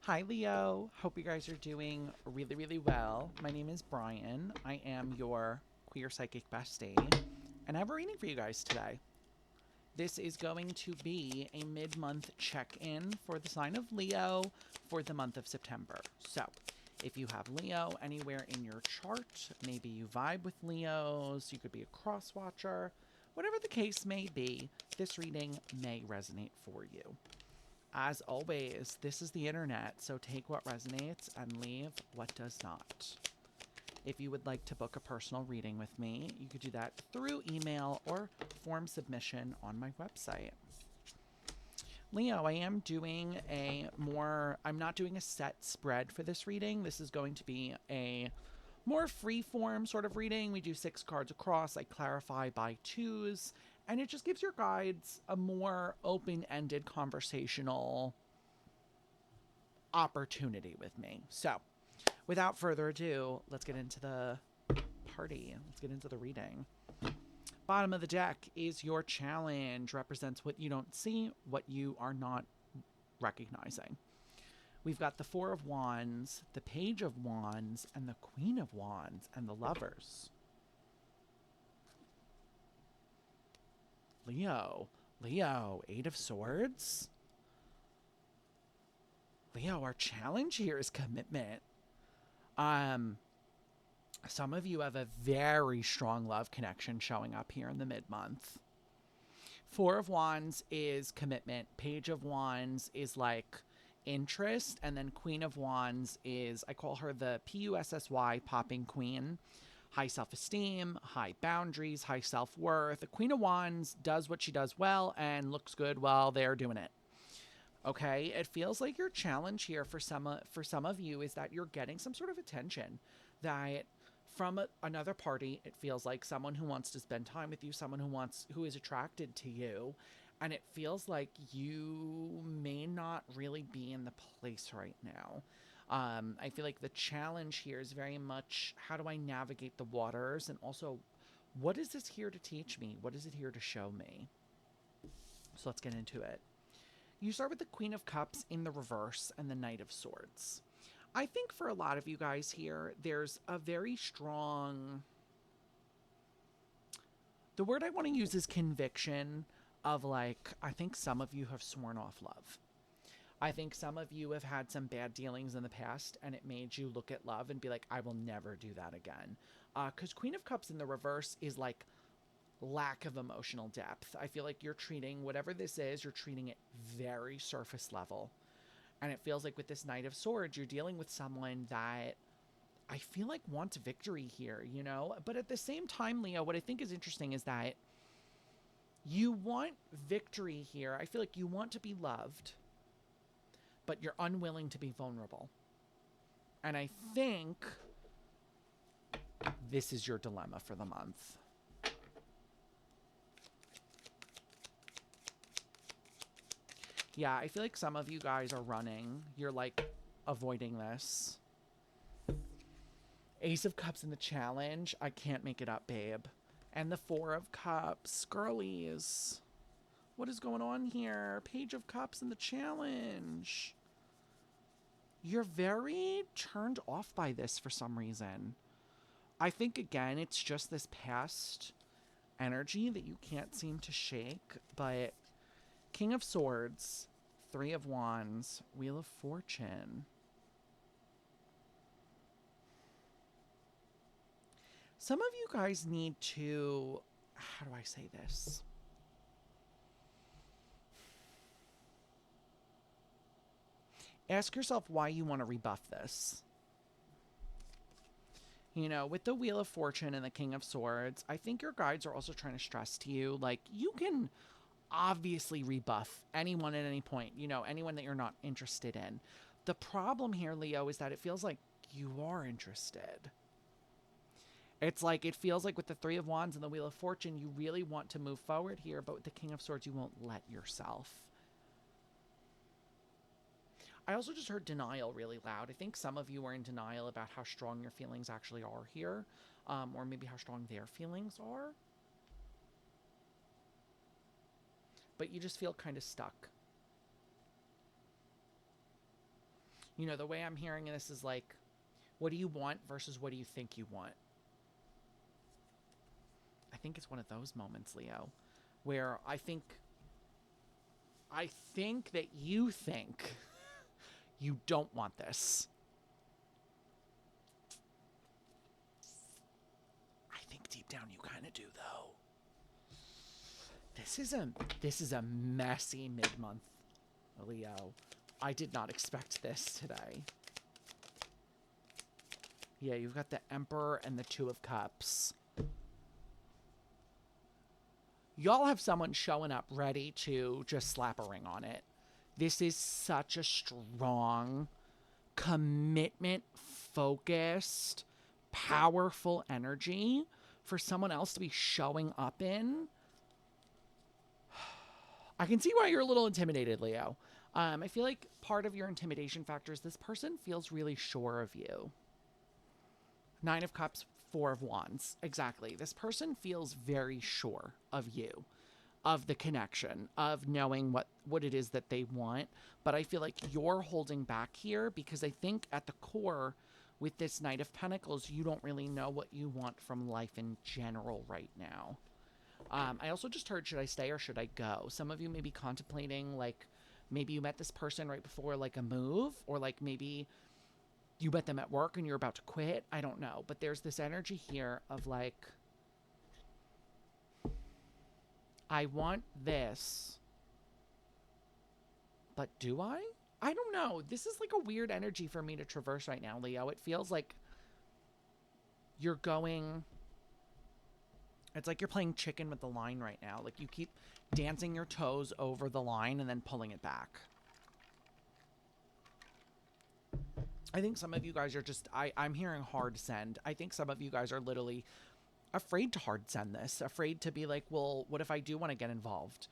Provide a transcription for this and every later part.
Hi, Leo. Hope you guys are doing really, really well. My name is Brian. I am your queer psychic bestie, and I have a reading for you guys today. This is going to be a mid month check in for the sign of Leo for the month of September. So, if you have Leo anywhere in your chart, maybe you vibe with Leos, you could be a cross watcher, whatever the case may be, this reading may resonate for you. As always, this is the internet, so take what resonates and leave what does not. If you would like to book a personal reading with me, you could do that through email or form submission on my website. Leo, I'm not doing a set spread for this reading. This is going to be a more free form sort of reading. We do 6 cards across. I clarify by twos, and it just gives your guides a more open ended conversational opportunity with me. So, without further ado, let's get into the party. Let's get into the reading. Bottom of the deck is your challenge, represents what you don't see, what you are not recognizing. We've got the Four of Wands, the Page of Wands, and the Queen of Wands, and the Lovers. Leo, Eight of Swords. Leo, our challenge here is commitment. Some of you have a very strong love connection showing up here in the mid-month. Four of Wands is commitment. Page of Wands is like interest. And then Queen of Wands is, I call her the PUSSY popping queen. High self-esteem, high boundaries, high self-worth. The Queen of Wands does what she does well and looks good while they're doing it. Okay, it feels like your challenge here for some of you is that you're getting some sort of attention that from another party. It feels like someone who wants to spend time with you, someone who is attracted to you, and it feels like you may not really be in the place right now. I feel like the challenge here is very much, how do I navigate the waters, and also, what is this here to teach me? What is it here to show me? So let's get into it. You start with the Queen of Cups in the reverse and the Knight of Swords. I think for a lot of you guys here, there's a very strong. The word I want to use is conviction of, like, I think some of you have sworn off love. I think some of you have had some bad dealings in the past, and it made you look at love and be like, I will never do that again. Because Queen of Cups in the reverse is like lack of emotional depth. I feel like you're treating whatever this is, you're treating it very surface level. And it feels like with this Knight of Swords, you're dealing with someone that I feel like wants victory here, you know? But at the same time, Leo, what I think is interesting is that you want victory here. I feel like you want to be loved, but you're unwilling to be vulnerable. And I think this is your dilemma for the month. Yeah, I feel like some of you guys are running. You're like avoiding this. Ace of Cups in the challenge. I can't make it up, babe. And the Four of Cups. Girlies. What is going on here? Page of Cups in the challenge. You're very turned off by this for some reason. I think, again, it's just this past energy that you can't seem to shake. But King of Swords, Three of Wands, Wheel of Fortune. Some of you guys need to, how do I say this? Ask yourself why you want to rebuff this. You know, with the Wheel of Fortune and the King of Swords, I think your guides are also trying to stress to you, like, you can obviously rebuff anyone at any point, you know, anyone that you're not interested in. The problem here, Leo, is that it feels like you are interested. It's like, it feels like with the Three of Wands and the Wheel of Fortune, you really want to move forward here, but with the King of Swords, you won't let yourself. I also just heard denial really loud. I think some of you are in denial about how strong your feelings actually are here, or maybe how strong their feelings are. But you just feel kind of stuck. You know, the way I'm hearing this is like, what do you want versus what do you think you want? I think it's one of those moments, Leo, where I think that you think you don't want this. I think deep down you kind of do, though. This is a messy mid-month, Leo. I did not expect this today. Yeah, you've got the Emperor and the Two of Cups. Y'all have someone showing up ready to just slap a ring on it. This is such a strong, commitment, focused, powerful energy for someone else to be showing up in. I can see why you're a little intimidated, Leo. I feel like part of your intimidation factor is this person feels really sure of you. Nine of Cups, Four of Wands. Exactly. This person feels very sure of you, of the connection, of knowing what it is that they want. But I feel like you're holding back here because I think at the core with this Knight of Pentacles, you don't really know what you want from life in general right now. I also just heard, should I stay or should I go? Some of you may be contemplating, like, maybe you met this person right before, like, a move, or, like, maybe you met them at work and you're about to quit. I don't know. But there's this energy here of, like, I want this, but do I? I don't know. This is, like, a weird energy for me to traverse right now, Leo. It feels like you're going... It's like you're playing chicken with the line right now. Like, you keep dancing your toes over the line and then pulling it back. I think some of you guys are just... I'm hearing hard send. I think some of you guys are literally afraid to hard send this. Afraid to be like, well, what if I do want to get involved?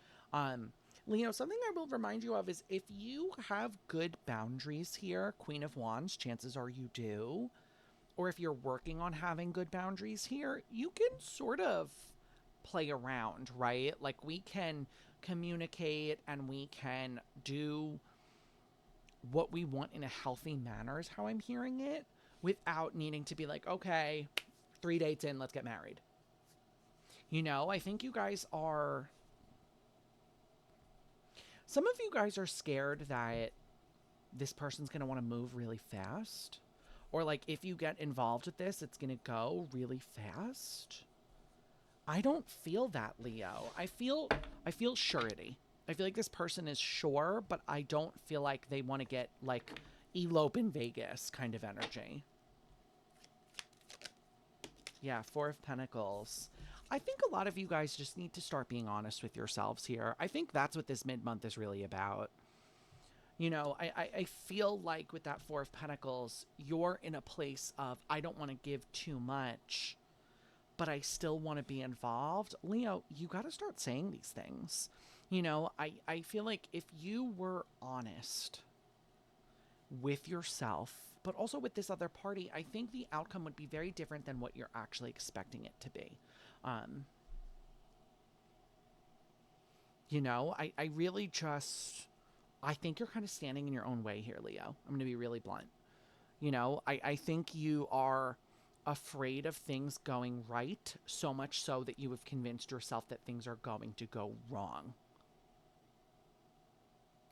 Leo, something I will remind you of is if you have good boundaries here, Queen of Wands, chances are you do, or if you're working on having good boundaries here, you can sort of play around, right? Like, we can communicate and we can do what we want in a healthy manner is how I'm hearing it, without needing to be like, okay, 3 dates in, let's get married. You know, I think you guys are... Some of you guys are scared that this person's going to want to move really fast. Or, like, if you get involved with this, it's going to go really fast. I don't feel that, Leo. I feel surety. I feel like this person is sure, but I don't feel like they want to get, like, elope in Vegas kind of energy. Yeah, Four of Pentacles. I think a lot of you guys just need to start being honest with yourselves here. I think that's what this mid-month is really about. You know, I feel like with that Four of Pentacles, you're in a place of, I don't want to give too much, but I still want to be involved. Leo, you got to start saying these things. You know, I feel like if you were honest with yourself, but also with this other party, I think the outcome would be very different than what you're actually expecting it to be. You know, I really just... I think you're kind of standing in your own way here, Leo. I'm going to be really blunt. You know, I think you are afraid of things going right, so much so that you have convinced yourself that things are going to go wrong.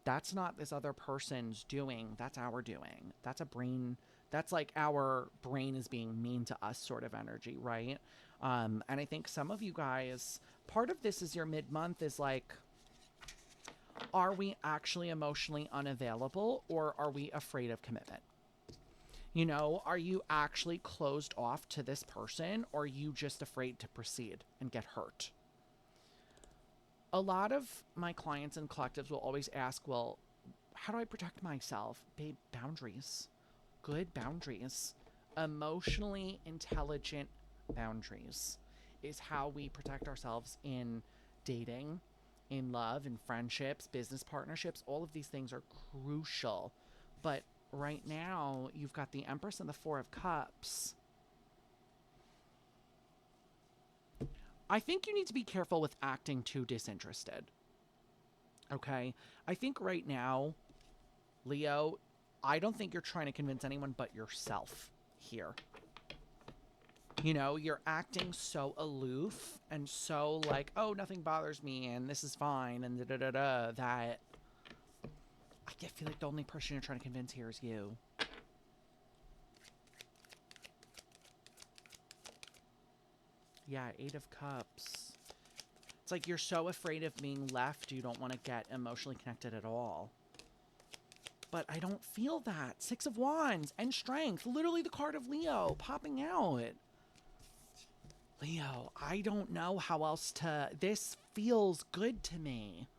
That's not this other person's doing. That's our doing. That's a brain. That's like our brain is being mean to us sort of energy, right? And I think some of you guys, part of this is your mid-month is like, are we actually emotionally unavailable, or are we afraid of commitment? You know, are you actually closed off to this person, or are you just afraid to proceed and get hurt? A lot of my clients and collectives will always ask, well, how do I protect myself? Babe, boundaries. Good boundaries. Emotionally intelligent boundaries is how we protect ourselves in dating, in love, in friendships, business partnerships. All of these things are crucial. But right now, you've got the Empress and the Four of Cups. I think you need to be careful with acting too disinterested. Okay? I think right now, Leo, I don't think you're trying to convince anyone but yourself here. You know, you're acting so aloof and so like, oh, nothing bothers me and this is fine and da-da-da-da, that I feel like the only person you're trying to convince here is you. Yeah, 8 of Cups. It's like you're so afraid of being left, you don't want to get emotionally connected at all. But I don't feel that. 6 of Wands and Strength. Literally the card of Leo popping out. Leo, I don't know how else to... This feels good to me.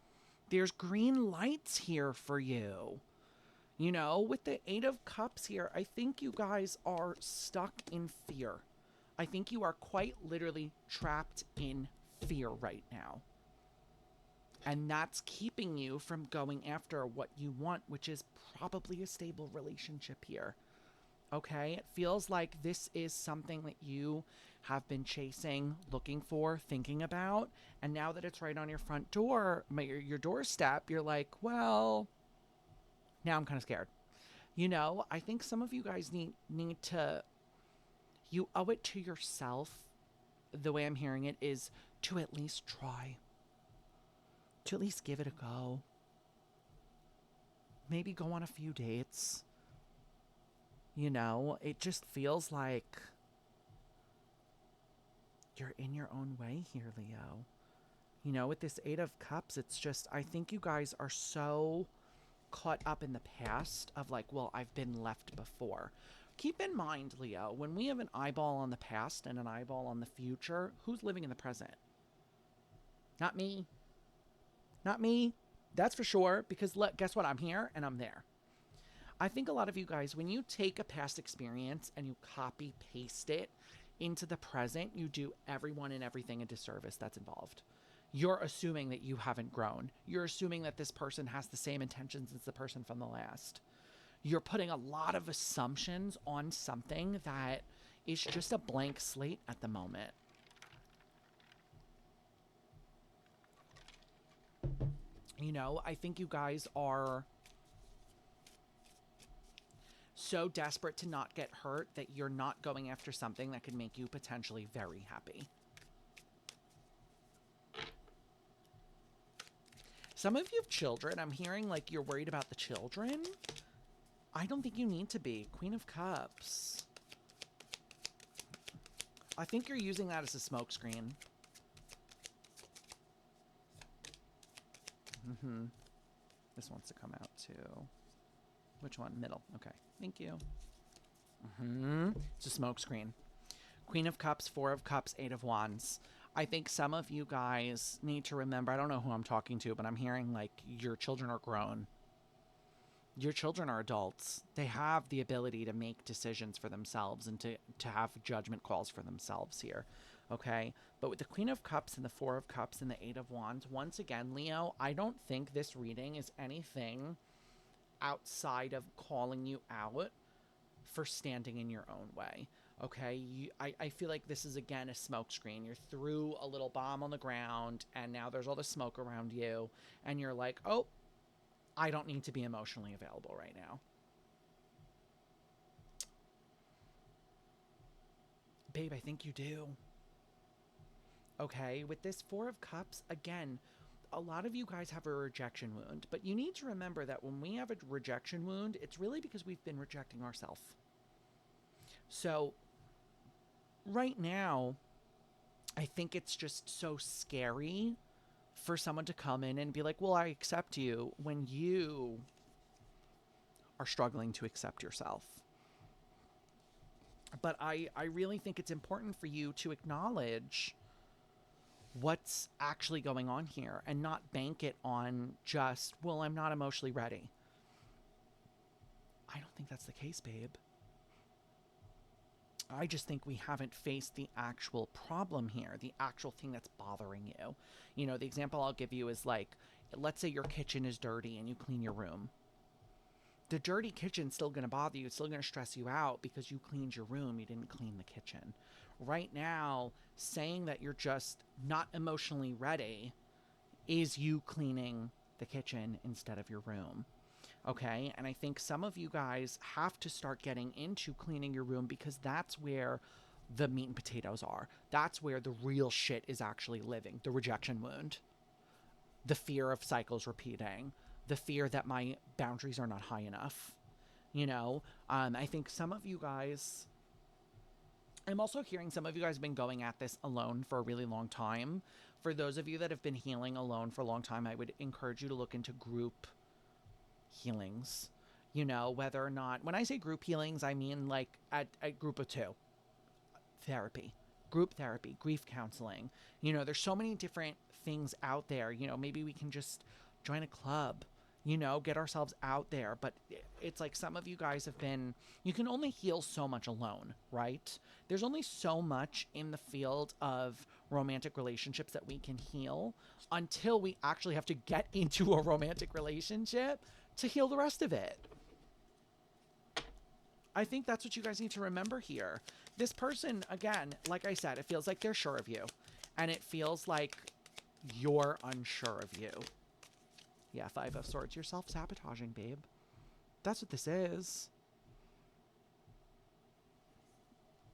There's green lights here for you. You know, with the 8 of Cups here, I think you guys are stuck in fear. I think you are quite literally trapped in fear right now. And that's keeping you from going after what you want, which is probably a stable relationship here. Okay? It feels like this is something that you have been chasing, looking for, thinking about. And now that it's right on your front door, your doorstep, you're like, well, now I'm kind of scared. You know, I think some of you guys need to, you owe it to yourself, the way I'm hearing it, is to at least try. To at least give it a go. Maybe go on a few dates. You know, it just feels like you're in your own way here, Leo. You know, with this 8 of Cups, it's just, I think you guys are so caught up in the past of like, well, I've been left before. Keep in mind, Leo, when we have an eyeball on the past and an eyeball on the future, who's living in the present? Not me. Not me. That's for sure, because guess what? I'm here and I'm there. I think a lot of you guys, when you take a past experience and you copy paste it into the present, you do everyone and everything a disservice that's involved. You're assuming that you haven't grown. You're assuming that this person has the same intentions as the person from the last. You're putting a lot of assumptions on something that is just a blank slate at the moment. You know, I think you guys are so desperate to not get hurt that you're not going after something that could make you potentially very happy. Some of you have children. I'm hearing like you're worried about the children. I don't think you need to be. Queen of Cups. I think you're using that as a smokescreen. This wants to come out too. Which one? Middle. Okay. Thank you. It's a smokescreen. Queen of Cups, 4 of Cups, 8 of Wands. I think some of you guys need to remember, I don't know who I'm talking to, but I'm hearing like your children are grown. Your children are adults. They have the ability to make decisions for themselves and to have judgment calls for themselves here. Okay? But with the Queen of Cups and the 4 of Cups and the 8 of Wands, once again, Leo, I don't think this reading is anything outside of calling you out for standing in your own way. Okay? I feel like this is, again, a smokescreen. You threw a little bomb on the ground, and now there's all the smoke around you, and you're like, oh, I don't need to be emotionally available right now. Babe, I think you do. Okay, with this 4 of Cups, again, a lot of you guys have a rejection wound, but you need to remember that when we have a rejection wound, it's really because we've been rejecting ourselves. So, right now, I think it's just so scary for someone to come in and be like, well, I accept you, when you are struggling to accept yourself. But I really think it's important for you to acknowledge what's actually going on here and not bank it on just, well, I'm not emotionally ready. I don't think that's the case, babe. I just think we haven't faced the actual problem here, the actual thing that's bothering you. You know, the example I'll give you is like, let's say your kitchen is dirty and you clean your room. The dirty kitchen's still going to bother you. It's still going to stress you out because you cleaned your room. You didn't clean the kitchen. Right now, saying that you're just not emotionally ready is you cleaning the kitchen instead of your room. Okay. And I think some of you guys have to start getting into cleaning your room because that's where the meat and potatoes are. That's where the real shit is actually living. The rejection wound, the fear of cycles repeating, the fear that my boundaries are not high enough. I think some of you guys, I'm also hearing some of you guys have been going at this alone for a really long time. For those of you that have been healing alone for a long time, I would encourage you to look into group healings. Whether or not, when I say group healings, I mean like a group of two. Therapy, group therapy, grief counseling. There's so many different things out there. Maybe we can just join a club, get ourselves out there. But it's like some of you guys have been, you can only heal so much alone, right? There's only so much in the field of romantic relationships that we can heal until we actually have to get into a romantic relationship to heal the rest of it. I think that's what you guys need to remember here. This person, again, like I said, it feels like they're sure of you. And it feels like you're unsure of you. Yeah, Five of Swords. You're self-sabotaging, babe. That's what this is.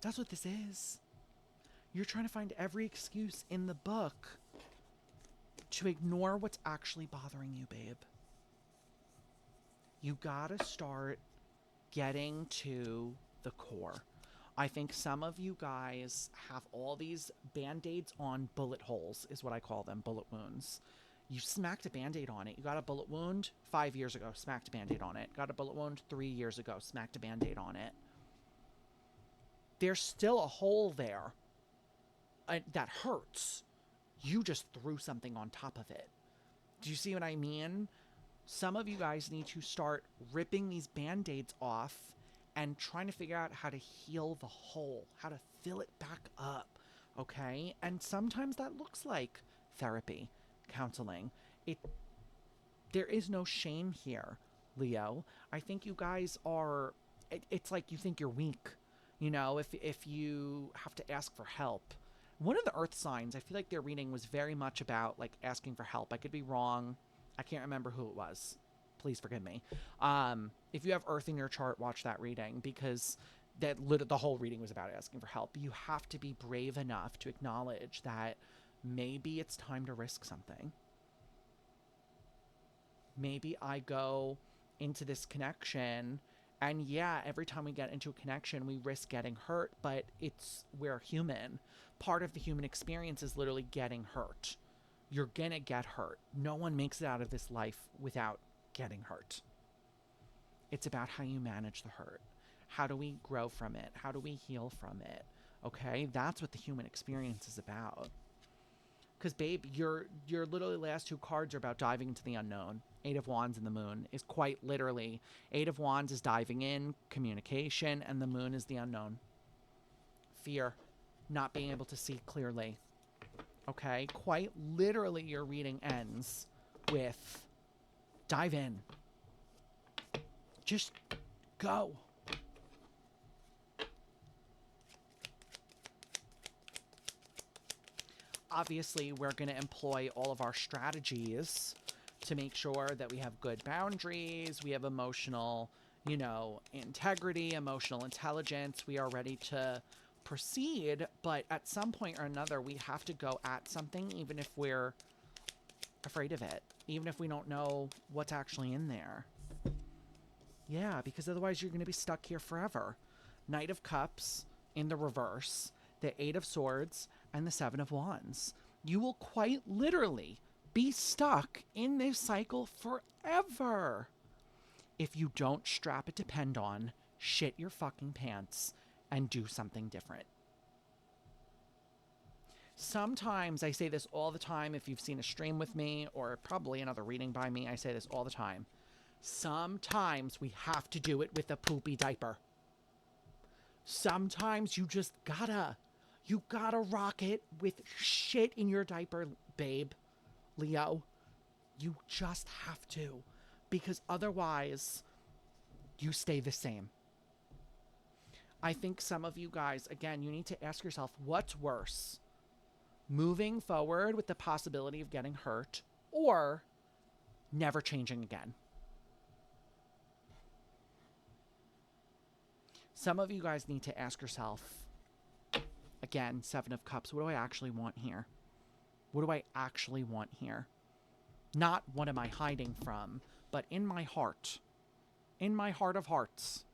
That's what this is. You're trying to find every excuse in the book to ignore what's actually bothering you, babe. You gotta start getting to the core. I think some of you guys have all these band-aids on bullet holes, is what I call them, bullet wounds. You smacked a band-aid on it. You got a bullet wound 5 years ago, smacked a band-aid on it. Got a bullet wound 3 years ago, smacked a band-aid on it. There's still a hole there that hurts. You just threw something on top of it. Do you see what I mean? Some of you guys need to start ripping these band-aids off and trying to figure out how to heal the hole, how to fill it back up, okay? And sometimes that looks like therapy, counseling. There is no shame here, Leo. I think you guys are, it's like you think you're weak, if you have to ask for help. One of the earth signs, I feel like their reading was very much about like asking for help. I could be wrong. I can't remember who it was. Please forgive me. If you have earth in your chart, watch that reading because the whole reading was about asking for help. You have to be brave enough to acknowledge that maybe it's time to risk something. Maybe I go into this connection and yeah, every time we get into a connection, we risk getting hurt, but we're human. Part of the human experience is literally getting hurt. You're gonna get hurt. No one makes it out of this life without getting hurt. It's about how you manage the hurt. How do we grow from it? How do we heal from it? Okay, that's what the human experience is about. Because babe, your literally last two cards are about diving into the unknown. Eight of Wands and the Moon is quite literally, Eight of Wands is diving in, communication, and the Moon is the unknown. Fear, not being able to see clearly. Okay, quite literally your reading ends with dive in. Just go. Obviously, we're going to employ all of our strategies to make sure that we have good boundaries, we have emotional, integrity, emotional intelligence. We are ready to proceed, but at some point or another, we have to go at something, even if we're afraid of it, even if we don't know what's actually in there. Yeah, because otherwise you're going to be stuck here forever. Knight of Cups in the reverse, the Eight of Swords, and the Seven of Wands. You will quite literally be stuck in this cycle forever if you don't strap a depend on, shit your fucking pants, and do something different. Sometimes, I say this all the time, if you've seen a stream with me, or probably another reading by me, I say this all the time. Sometimes we have to do it with a poopy diaper. Sometimes you just gotta rock it with shit in your diaper, babe. Leo, you just have to, because otherwise you stay the same. I think some of you guys, again, you need to ask yourself, what's worse? Moving forward with the possibility of getting hurt, or never changing again? Some of you guys need to ask yourself, again, Seven of Cups, what do I actually want here? What do I actually want here? Not what am I hiding from, but in my heart. In my heart of hearts.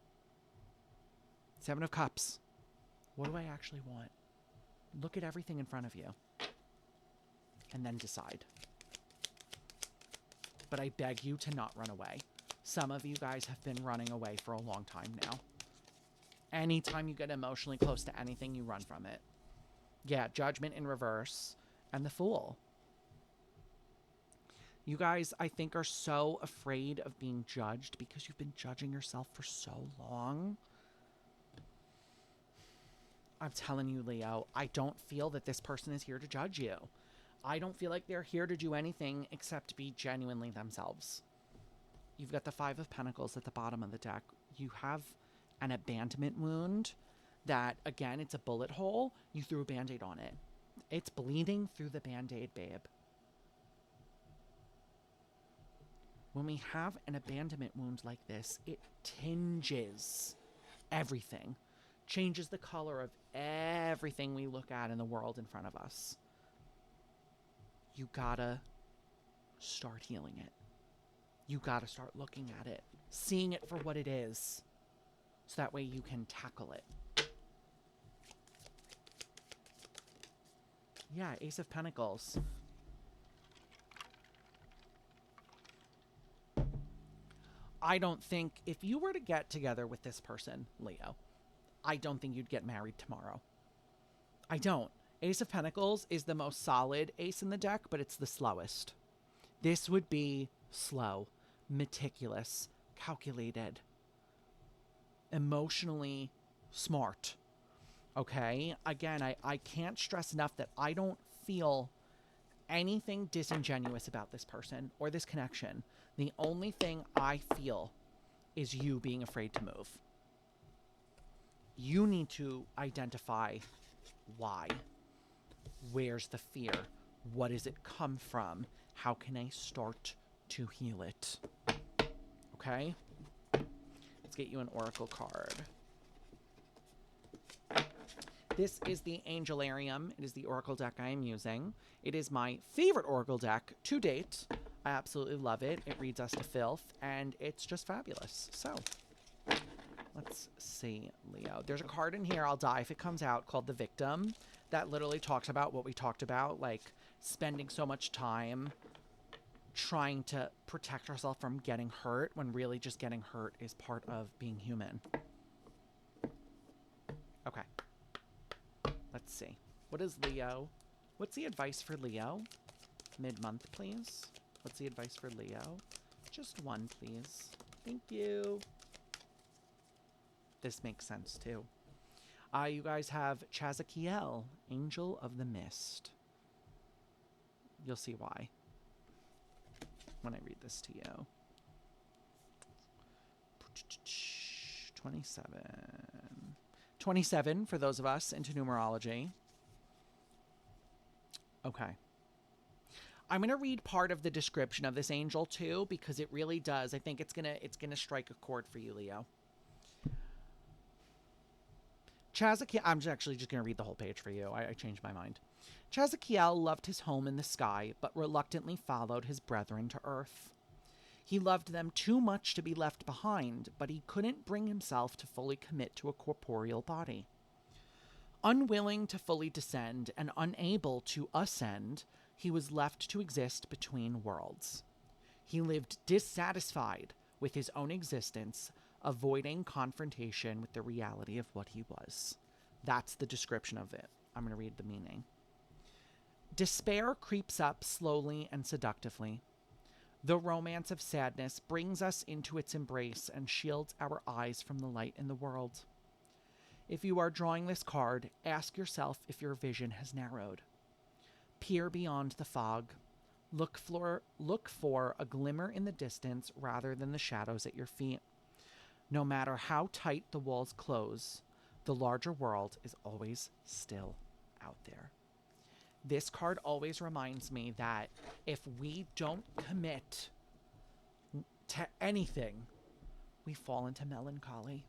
Seven of Cups. What do I actually want? Look at everything in front of you. And then decide. But I beg you to not run away. Some of you guys have been running away for a long time now. Anytime you get emotionally close to anything, you run from it. Yeah, Judgment in reverse. And the Fool. You guys, I think, are so afraid of being judged because you've been judging yourself for so long. I'm telling you, Leo, I don't feel that this person is here to judge you. I don't feel like they're here to do anything except be genuinely themselves. You've got the Five of Pentacles at the bottom of the deck. You have an abandonment wound that, again, it's a bullet hole. You threw a Band-Aid on it. It's bleeding through the Band-Aid, babe. When we have an abandonment wound like this, it tinges everything. Changes the color of everything we look at in the world in front of us. You gotta start healing it. You gotta start looking at it, seeing it for what it is, so that way you can tackle it. Yeah, Ace of Pentacles. I don't think, if you were to get together with this person, Leo, I don't think you'd get married tomorrow. I don't. Ace of Pentacles is the most solid ace in the deck, but it's the slowest. This would be slow, meticulous, calculated, emotionally smart. Okay? Again, I can't stress enough that I don't feel anything disingenuous about this person or this connection. The only thing I feel is you being afraid to move. You need to identify why. Where's the fear? What does it come from? How can I start to heal it? Okay? Let's get you an oracle card. This is the Angelarium. It is the oracle deck I am using. It is my favorite oracle deck to date. I absolutely love it. It reads us to filth, and it's just fabulous. So, let's see, Leo. There's a card in here, I'll die if it comes out, called The Victim, that literally talks about what we talked about, like spending so much time trying to protect ourselves from getting hurt, when really just getting hurt is part of being human. Okay. Let's see. What is Leo? What's the advice for Leo? Mid-month, please. What's the advice for Leo? Just one, please. Thank you. This makes sense, too. You guys have Chazakiel, Angel of the Mist. You'll see why when I read this to you. 27. 27 for those of us into numerology. Okay. I'm going to read part of the description of this angel too, because it really does. I think it's going to strike a chord for you, Leo. Chazakiel, I'm actually just going to read the whole page for you. I changed my mind. Chazakiel loved his home in the sky, but reluctantly followed his brethren to earth. He loved them too much to be left behind, but he couldn't bring himself to fully commit to a corporeal body. Unwilling to fully descend and unable to ascend, he was left to exist between worlds. He lived dissatisfied with his own existence, avoiding confrontation with the reality of what he was. That's the description of it. I'm going to read the meaning. Despair creeps up slowly and seductively. The romance of sadness brings us into its embrace and shields our eyes from the light in the world. If you are drawing this card, ask yourself if your vision has narrowed. Peer beyond the fog. Look for a glimmer in the distance rather than the shadows at your feet. No matter how tight the walls close, the larger world is always still out there. This card always reminds me that if we don't commit to anything, we fall into melancholy.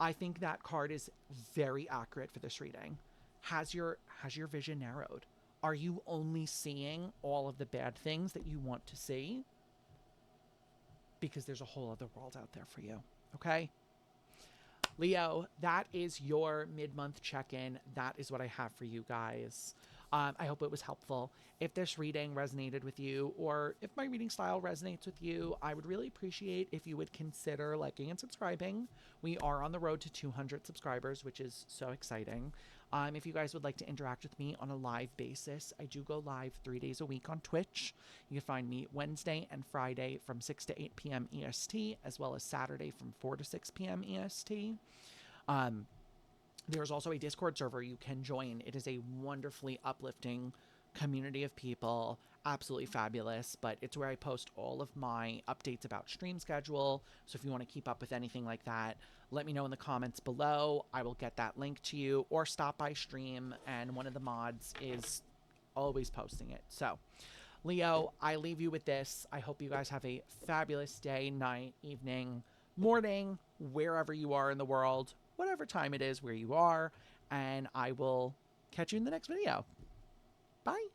I think that card is very accurate for this reading. Has your vision narrowed? Are you only seeing all of the bad things that you want to see? Because there's a whole other world out there for you. Okay? Leo, that is your mid-month check-in. That is what I have for you guys. I hope it was helpful. If this reading resonated with you, or if my reading style resonates with you, I would really appreciate if you would consider liking and subscribing. We are on the road to 200 subscribers, which is so exciting. If you guys would like to interact with me on a live basis, I do go live 3 days a week on Twitch. You can find me Wednesday and Friday from 6 to 8 p.m. EST, as well as Saturday from 4 to 6 p.m. EST. There's also a Discord server you can join. It is a wonderfully uplifting community of people, absolutely fabulous, but it's where I post all of my updates about stream schedule. So if you want to keep up with anything like that, let me know in the comments below. I will get that link to you, or stop by stream and one of the mods is always posting it. So Leo, I leave you with this. I hope you guys have a fabulous day, night, evening, morning, wherever you are in the world, whatever time it is where you are, and I will catch you in the next video. Bye.